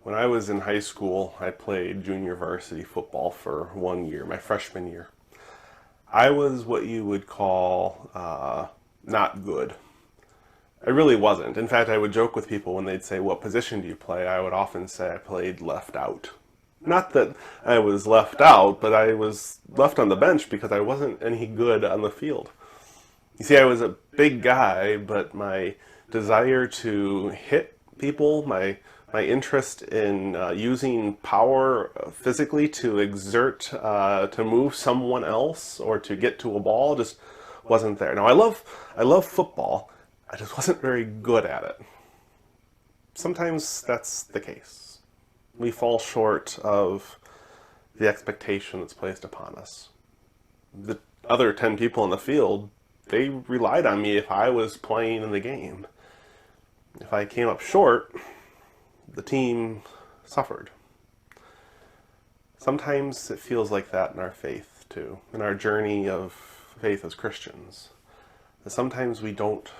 When I was in high school, I played junior varsity football for 1 year, my freshman year. I was what you would call not good. I really wasn't. In fact, I would joke with people when they'd say, "What position do you play?" I would often say I played left out. Not that I was left out, but I was left on the bench because I wasn't any good on the field. You see, I was a big guy, but my desire to hit people, my interest in using power physically to exert, to move someone else or to get to a ball just wasn't there. Now I love football. I just wasn't very good at it. Sometimes that's the case. We fall short of the expectation that's placed upon us. The other 10 people in the field, they relied on me if I was playing in the game. If I came up short, the team suffered. Sometimes it feels like that in our faith too, in our journey of faith as Christians. That sometimes we don't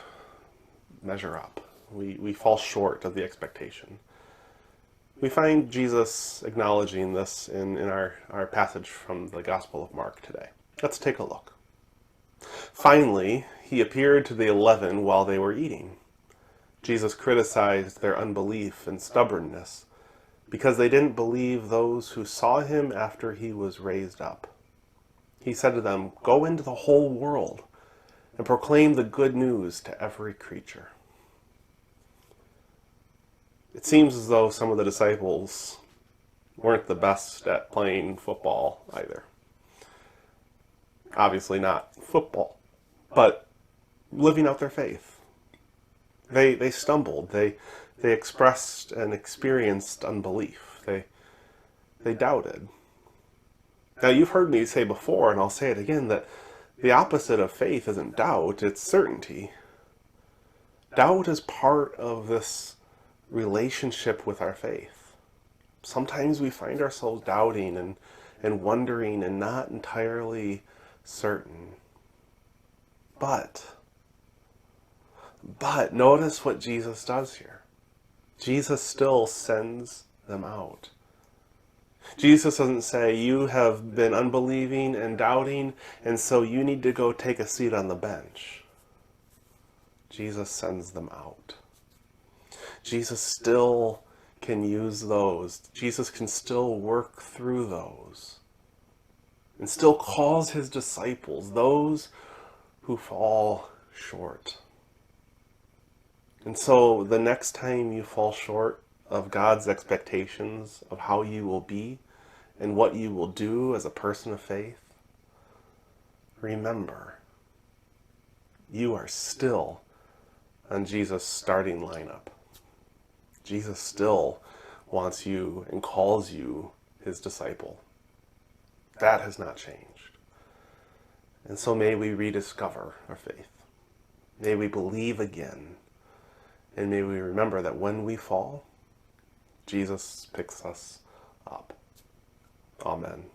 measure up. We fall short of the expectation. We find Jesus acknowledging this in our passage from the Gospel of Mark today. Let's take a look. Finally, he appeared to the 11 while they were eating. Jesus criticized their unbelief and stubbornness because they didn't believe those who saw him after he was raised up. He said to them, "Go into the whole world and proclaim the good news to every creature." It seems as though some of the disciples weren't the best at playing football either. Obviously not football, but living out their faith. They stumbled. They expressed and experienced unbelief. They doubted. Now you've heard me say before, and I'll say it again, that the opposite of faith isn't doubt, it's certainty. Doubt is part of this relationship with our faith. Sometimes we find ourselves doubting and wondering and not entirely certain. But notice what Jesus does here. Jesus still sends them out. Jesus doesn't say, "You have been unbelieving and doubting, and so you need to go take a seat on the bench." Jesus sends them out. Jesus still can use those. Jesus can still work through those. And still calls his disciples, those who fall short. And so the next time you fall short of God's expectations of how you will be and what you will do as a person of faith, remember, you are still on Jesus' starting lineup. Jesus still wants you and calls you his disciple. That has not changed. And so may we rediscover our faith. May we believe again. And may we remember that when we fall, Jesus picks us up. Amen.